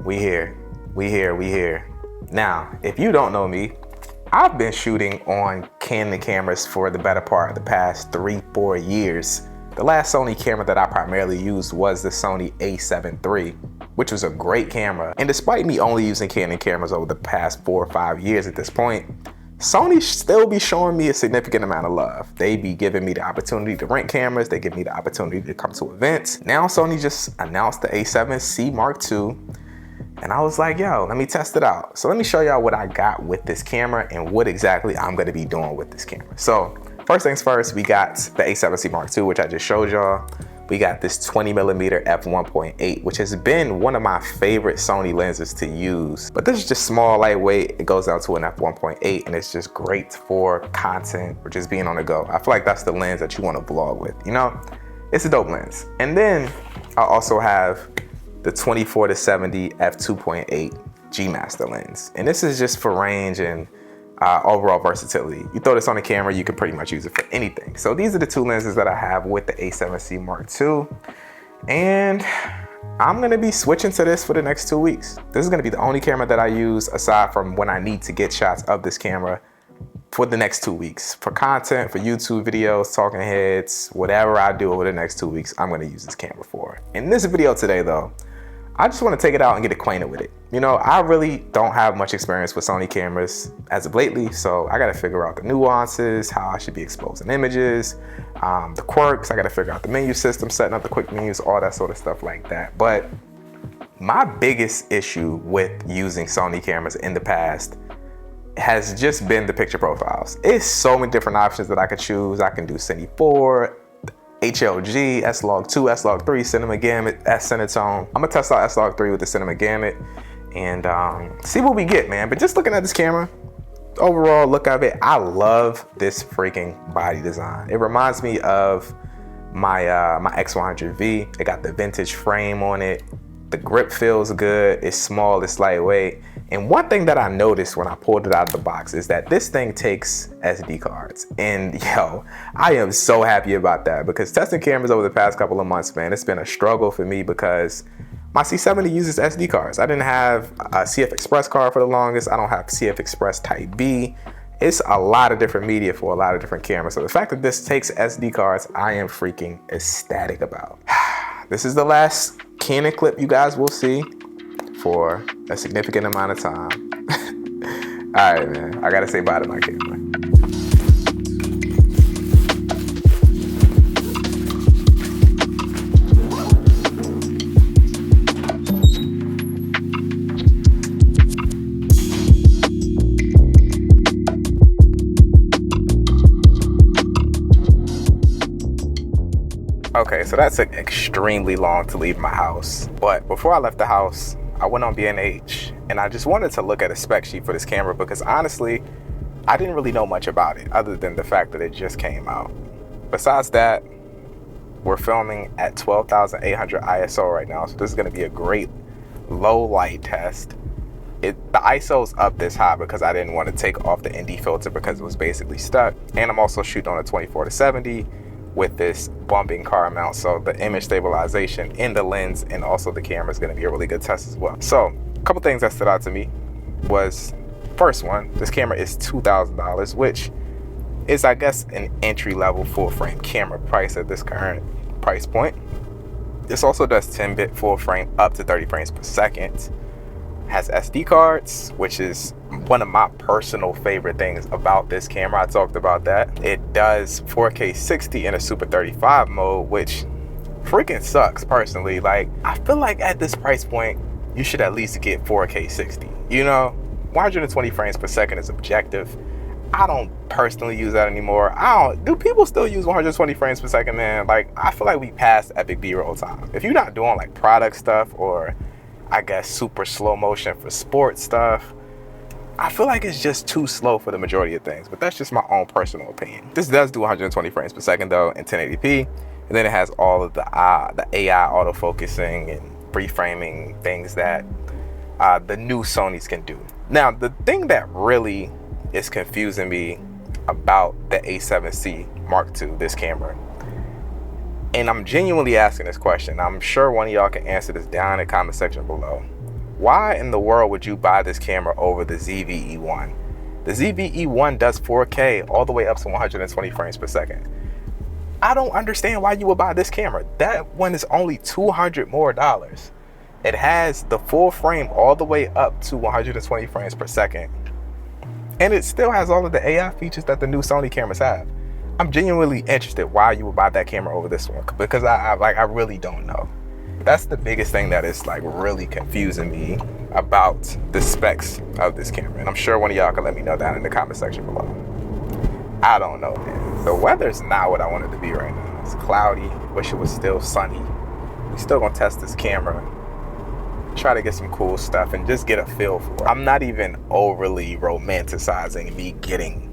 We here. Now, if you don't know me, I've been shooting on Canon cameras for the better part of the past 3-4 years. The last Sony camera that I primarily used was the Sony A7 III, which was a great camera. And despite me only using Canon cameras over the past 4 or 5 years at this point, Sony still be showing me a significant amount of love. They be giving me the opportunity to rent cameras. They give me the opportunity to come to events. Now Sony just announced the A7C Mark II. And I was like, yo, let me test it out. So let me show y'all what I got with this camera and what exactly I'm gonna be doing with this camera. So first things first, we got the A7C Mark II, which I just showed y'all. We got this 20mm f1.8, which has been one of my favorite Sony lenses to use. But this is just small, lightweight. It goes out to an f1.8 and it's just great for content or just being on the go. I feel like that's the lens that you want to vlog with, you know? It's a dope lens. And then I also have the 24-70 f2.8 G Master lens. And this is just for range and overall versatility. You throw this on a camera, you can pretty much use it for anything. So these are the two lenses that I have with the A7C Mark II. And I'm gonna be switching to this for the next 2 weeks. This is gonna be the only camera that I use aside from when I need to get shots of this camera for the next 2 weeks. For content, for YouTube videos, talking heads, whatever I do over the next 2 weeks, I'm gonna use this camera for. In this video today though, I just want to take it out and get acquainted with it. You know, I really don't have much experience with Sony cameras as of lately, so I got to figure out the nuances, how I should be exposing images, the quirks. I got to figure out the menu system, setting up the quick menus, all that sort of stuff like that. But my biggest issue with using Sony cameras in the past has just been the picture profiles. It's so many different options that I could choose. I can do Cine 4, HLG, S-Log2, S-Log3, Cinema Gamut, S-Cinetone. I'm gonna test out S-Log3 with the Cinema Gamut and see what we get, man. But just looking at this camera, overall look of it, I love this freaking body design. It reminds me of my X100V. It got the vintage frame on it. The grip feels good. It's small, it's lightweight. And one thing that I noticed when I pulled it out of the box is that this thing takes SD cards. And yo, I am so happy about that because testing cameras over the past couple of months, man, it's been a struggle for me because my C70 uses SD cards. I didn't have a CF Express card for the longest. I don't have CF Express Type B. It's a lot of different media for a lot of different cameras. So the fact that this takes SD cards, I am freaking ecstatic about. This is the last Canon clip you guys will see for a significant amount of time. All right, man, I gotta say bye to my camera. Okay, so that took extremely long to leave my house. But before I left the house, I went on B&H and I just wanted to look at a spec sheet for this camera because honestly, I didn't really know much about it other than the fact that it just came out. Besides that, we're filming at 12,800 ISO right now. So this is gonna be a great low light test. The ISO's up this high because I didn't want to take off the ND filter because it was basically stuck. And I'm also shooting on a 24-70 with this bumping car mount, so the image stabilization in the lens and also the camera is going to be a really good test as well. So a couple things that stood out to me was, first one, this camera is $2,000, which is, I guess, an entry-level full-frame camera price at this current price point. This also does 10-bit full-frame up to 30 frames per second. Has SD cards, which is one of my personal favorite things about this camera. I talked about that. It does 4K 60 in a Super 35 mode, which freaking sucks personally. Like, I feel like at this price point, you should at least get 4K 60. You know, 120 frames per second is objective. I don't personally use that anymore. Do people still use 120 frames per second, man? Like, I feel like we passed epic B-roll time. If you're not doing like product stuff or I guess super slow motion for sports stuff, I feel like it's just too slow for the majority of things, but that's just my own personal opinion. This does do 120 frames per second though in 1080p, and then it has all of the AI autofocusing and reframing things that the new Sonys can do. Now, the thing that really is confusing me about the A7C Mark II, this camera, And I'm genuinely asking this question. I'm sure one of y'all can answer this down in the comment section below. Why in the world would you buy this camera over the ZV-E1? The ZV-E1 does 4K all the way up to 120 frames per second. I don't understand why you would buy this camera. That one is only $200 more. It has the full frame all the way up to 120 frames per second. And it still has all of the AI features that the new Sony cameras have. I'm genuinely interested why you would buy that camera over this one, because I really don't know. That's the biggest thing that is like really confusing me about the specs of this camera. And I'm sure one of y'all can let me know down in the comment section below. I don't know, man. The weather's not what I want it to be right now. It's cloudy. Wish it was still sunny. We still gonna test this camera, try to get some cool stuff and just get a feel for it. I'm not even overly romanticizing me getting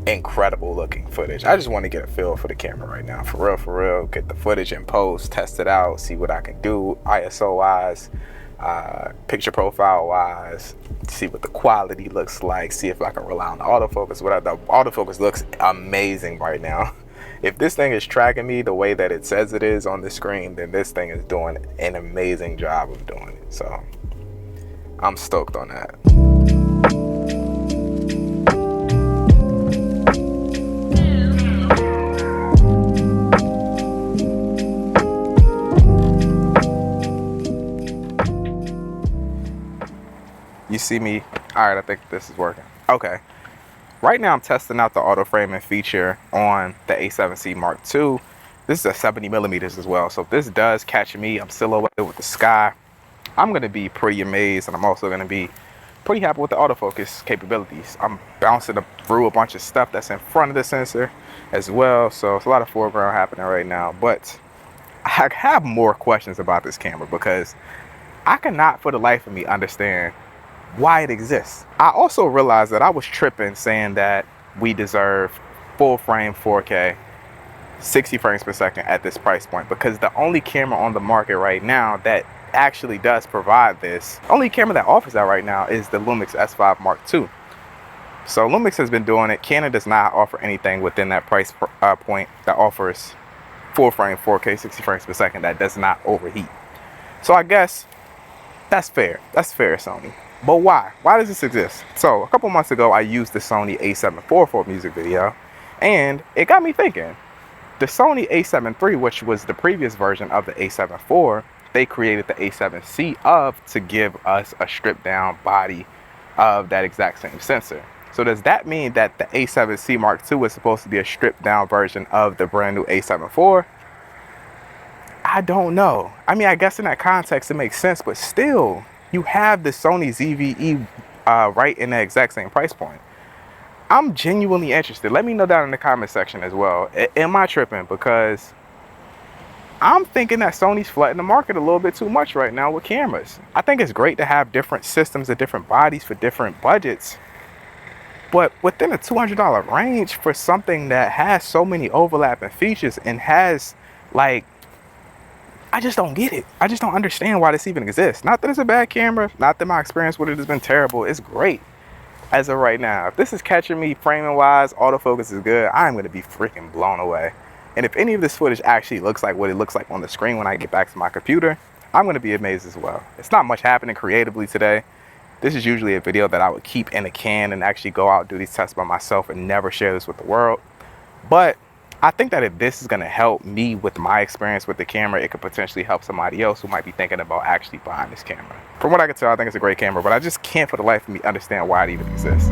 incredible looking footage. I just want to get a feel for the camera right now. For real, get the footage in post, test it out, see what I can do ISO wise, picture profile wise, see what the quality looks like, see if I can rely on the autofocus. The autofocus looks amazing right now. If this thing is tracking me the way that it says it is on the screen, then this thing is doing an amazing job of doing it. So I'm stoked on that. You see me? All right, I think this is working. Okay. Right now I'm testing out the auto framing feature on the A7C Mark II. This is a 70mm as well. So if this does catch me, I'm silhouetted with the sky, I'm gonna be pretty amazed, and I'm also gonna be pretty happy with the autofocus capabilities. I'm bouncing through a bunch of stuff that's in front of the sensor as well. So it's a lot of foreground happening right now, but I have more questions about this camera because I cannot for the life of me understand why it exists. I also realized that I was tripping saying that we deserve full frame 4K 60 frames per second at this price point, because the only camera on the market right now that actually does provide this, only camera that offers that right now is the Lumix S5 Mark II. So Lumix has been doing it. Canon does not offer anything within that price point that offers full frame 4K 60 frames per second that does not overheat. So I guess that's fair. That's fair, Sony. But why? Why does this exist? So a couple months ago, I used the Sony A7 IV for a music video, and it got me thinking. The Sony A7 III, which was the previous version of the A7 IV, they created the A7C to give us a stripped down body of that exact same sensor. So does that mean that the A7C Mark II is supposed to be a stripped down version of the brand new A7 IV? I don't know. I mean, I guess in that context it makes sense, but still, you have the Sony ZV-E right in the exact same price point. I'm genuinely interested. Let me know down in the comment section as well. Am I tripping? Because I'm thinking that Sony's flooding the market a little bit too much right now with cameras. I think it's great to have different systems and different bodies for different budgets, but within a $200 range for something that has so many overlapping features and has, like, I just don't get it. I just don't understand why this even exists. Not that it's a bad camera, not that my experience with it has been terrible. It's great as of right now. If this is catching me framing wise, autofocus is good, I'm gonna be freaking blown away. And if any of this footage actually looks like what it looks like on the screen when I get back to my computer, I'm gonna be amazed as well. It's not much happening creatively today. This is usually a video that I would keep in a can and actually go out and do these tests by myself and never share this with the world. But I think that if this is going to help me with my experience with the camera, it could potentially help somebody else who might be thinking about actually buying this camera. From what I can tell, I think it's a great camera, but I just can't for the life of me understand why it even exists.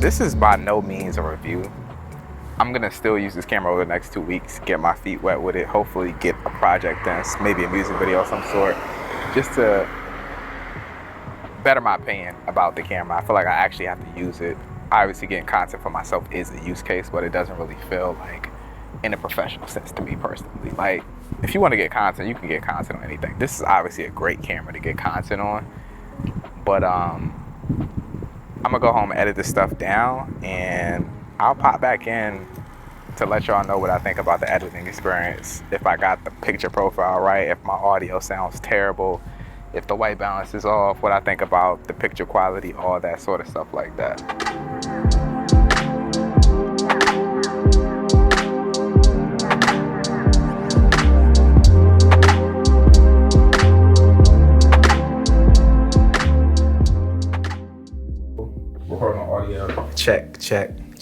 This is by no means a review. I'm gonna still use this camera over the next 2 weeks, get my feet wet with it, hopefully get a project done, maybe a music video of some sort, just to better my opinion about the camera. I feel like I actually have to use it. Obviously getting content for myself is a use case, but it doesn't really feel like in a professional sense to me personally. Like, if you want to get content, you can get content on anything. This is obviously a great camera to get content on, but I'm gonna go home and edit this stuff down, and I'll pop back in to let y'all know what I think about the editing experience. If I got the picture profile right, if my audio sounds terrible, if the white balance is off, what I think about the picture quality, all that sort of stuff like that. Recording audio. Check.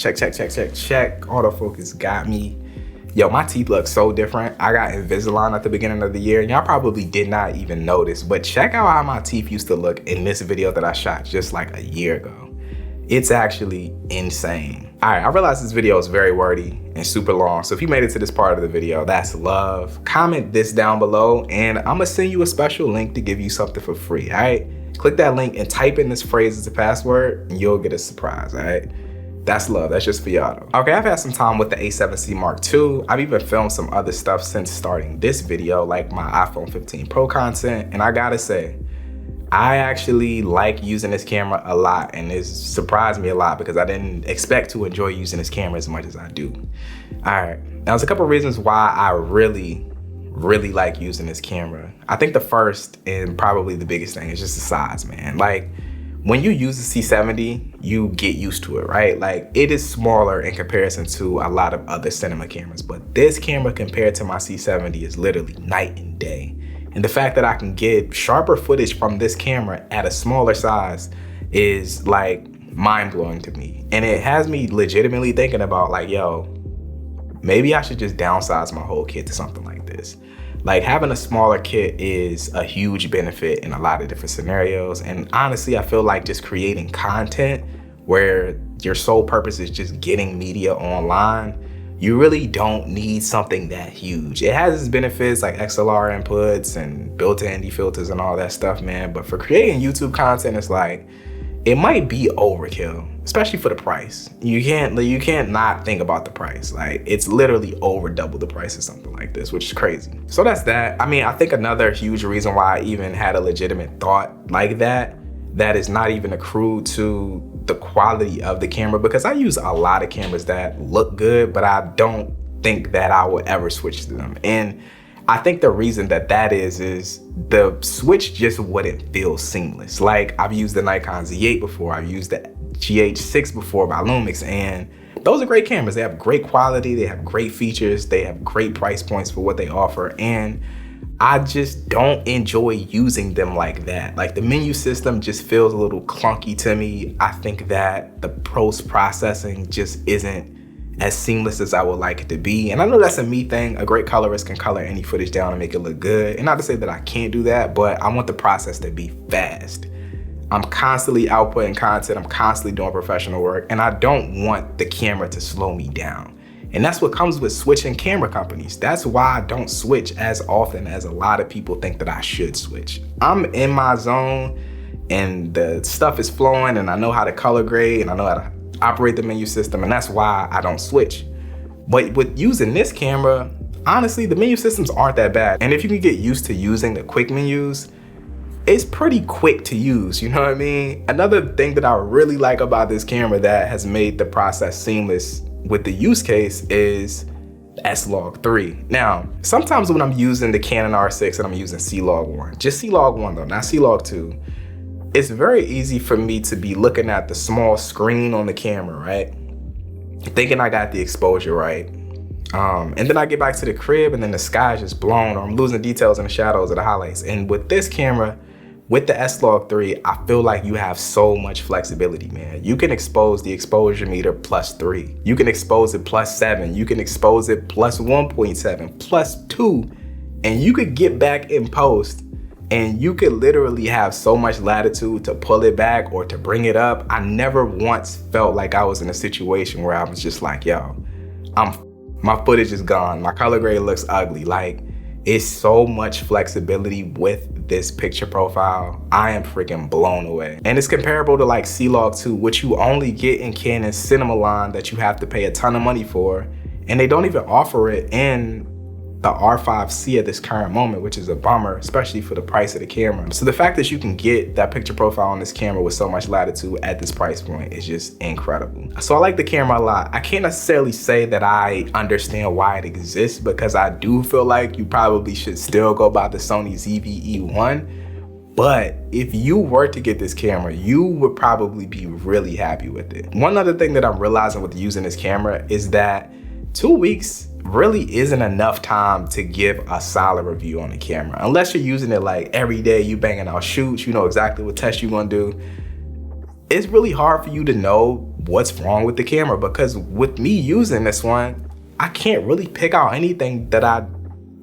Autofocus got me. Yo, my teeth look so different. I got Invisalign at the beginning of the year, and y'all probably did not even notice, but check out how my teeth used to look in this video that I shot just like a year ago. It's actually insane. All right, I realize this video is very wordy and super long, so if you made it to this part of the video, that's love. Comment this down below, and I'm gonna send you a special link to give you something for free, all right? Click that link and type in this phrase as a password, and you'll get a surprise, all right? That's love, that's just for y'all though. Okay, I've had some time with the A7C Mark II. I've even filmed some other stuff since starting this video, like my iPhone 15 Pro content, and I gotta say, I actually like using this camera a lot, and it's surprised me a lot because I didn't expect to enjoy using this camera as much as I do. All right, now there's a couple reasons why I really like using this camera. I think the first and probably the biggest thing is just the size, man. Like, when you use the C70, you get used to it, right? Like, it is smaller in comparison to a lot of other cinema cameras, but this camera compared to my C70 is literally night and day. And the fact that I can get sharper footage from this camera at a smaller size is like mind-blowing to me. And it has me legitimately thinking about like, yo, maybe I should just downsize my whole kit to something like this. Like, having a smaller kit is a huge benefit in a lot of different scenarios. And honestly, I feel like just creating content where your sole purpose is just getting media online, you really don't need something that huge. It has its benefits like XLR inputs and built-in ND filters and all that stuff, man. But for creating YouTube content, it's like, it might be overkill, especially for the price. You can't not think about the price. Like, it's literally over double the price of something like this, which is crazy. So that's that. I mean, I think another huge reason why I even had a legitimate thought like that is not even accrued to the quality of the camera, because I use a lot of cameras that look good, but I don't think that I will ever switch to them. And I think the reason that is the switch just wouldn't feel seamless. Like, I've used the Nikon Z8 before, I've used the GH6 before by Lumix, and those are great cameras. They have great quality, they have great features, they have great price points for what they offer, and I just don't enjoy using them like that. Like, the menu system just feels a little clunky to me. I think that the post-processing just isn't as seamless as I would like it to be. And I know that's a me thing. A great colorist can color any footage down and make it look good. And not to say that I can't do that, but I want the process to be fast. I'm constantly outputting content, I'm constantly doing professional work, and I don't want the camera to slow me down. And that's what comes with switching camera companies. That's why I don't switch as often as a lot of people think that I should switch. I'm in my zone and the stuff is flowing, and I know how to color grade, and I know how to operate the menu system, and that's why I don't switch. But with using this camera, honestly, the menu systems aren't that bad. And if you can get used to using the quick menus, it's pretty quick to use, you know what I mean? Another thing that I really like about this camera that has made the process seamless with the use case is S-Log3. Now, sometimes when I'm using the Canon R6 and I'm using C-Log1, just C-Log1 though, not C-Log2, it's very easy for me to be looking at the small screen on the camera, right? Thinking I got the exposure right. And then I get back to the crib and then the sky is just blown, or I'm losing details in the shadows or the highlights. And with this camera, with the S-Log3, I feel like you have so much flexibility, man. You can expose the exposure meter +3. You can expose it +7. You can expose it +1.7, +2. And you could get back in post, and you could literally have so much latitude to pull it back or to bring it up. I never once felt like I was in a situation where I was just like, yo, my footage is gone. My color grade looks ugly. Like, it's so much flexibility with this picture profile, I am freaking blown away. And it's comparable to like C-Log 2, which you only get in Canon's cinema line that you have to pay a ton of money for. And they don't even offer it in the R5C at this current moment, which is a bummer, especially for the price of the camera. So the fact that you can get that picture profile on this camera with so much latitude at this price point is just incredible. So I like the camera a lot. I can't necessarily say that I understand why it exists, because I do feel like you probably should still go buy the Sony ZV-E1. But if you were to get this camera, you would probably be really happy with it. One other thing that I'm realizing with using this camera is that 2 weeks really isn't enough time to give a solid review on the camera. Unless you're using it like every day, you banging out shoots, you know exactly what tests you're gonna do. It's really hard for you to know what's wrong with the camera, because with me using this one, I can't really pick out anything that I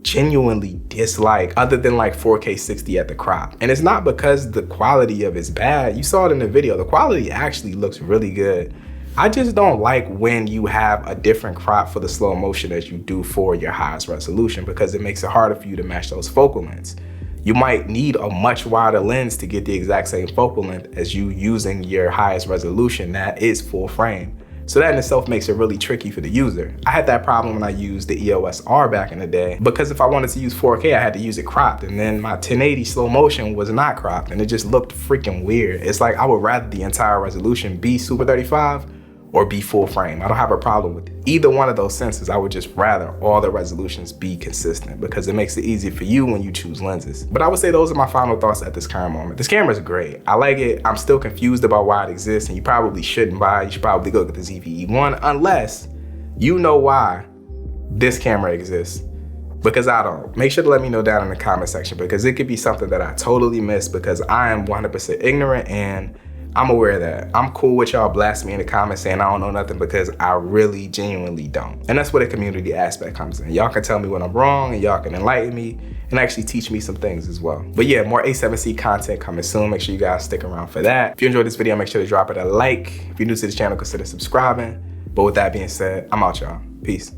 genuinely dislike other than like 4K 60 at the crop. And it's not because the quality of it's bad. You saw it in the video, the quality actually looks really good. I just don't like when you have a different crop for the slow motion as you do for your highest resolution, because it makes it harder for you to match those focal lengths. You might need a much wider lens to get the exact same focal length as you using your highest resolution that is full frame. So that in itself makes it really tricky for the user. I had that problem when I used the EOS R back in the day, because if I wanted to use 4K, I had to use it cropped, and then my 1080 slow motion was not cropped, and it just looked freaking weird. It's like I would rather the entire resolution be Super 35 or be full frame. I don't have a problem with either one of those sensors. I would just rather all the resolutions be consistent, because it makes it easier for you when you choose lenses. But I would say those are my final thoughts at this current moment. This camera is great. I like it. I'm still confused about why it exists, and you probably shouldn't buy it. You should probably go get the ZV-E1 unless you know why this camera exists, because I don't. Make sure to let me know down in the comment section, because it could be something that I totally missed, because I am 100% ignorant, and I'm aware of that. I'm cool with y'all blasting me in the comments saying I don't know nothing, because I really genuinely don't. And that's where the community aspect comes in. Y'all can tell me when I'm wrong, and y'all can enlighten me and actually teach me some things as well. But yeah, more A7C content coming soon. Make sure you guys stick around for that. If you enjoyed this video, make sure to drop it a like. If you're new to the channel, consider subscribing. But with that being said, I'm out, y'all. Peace.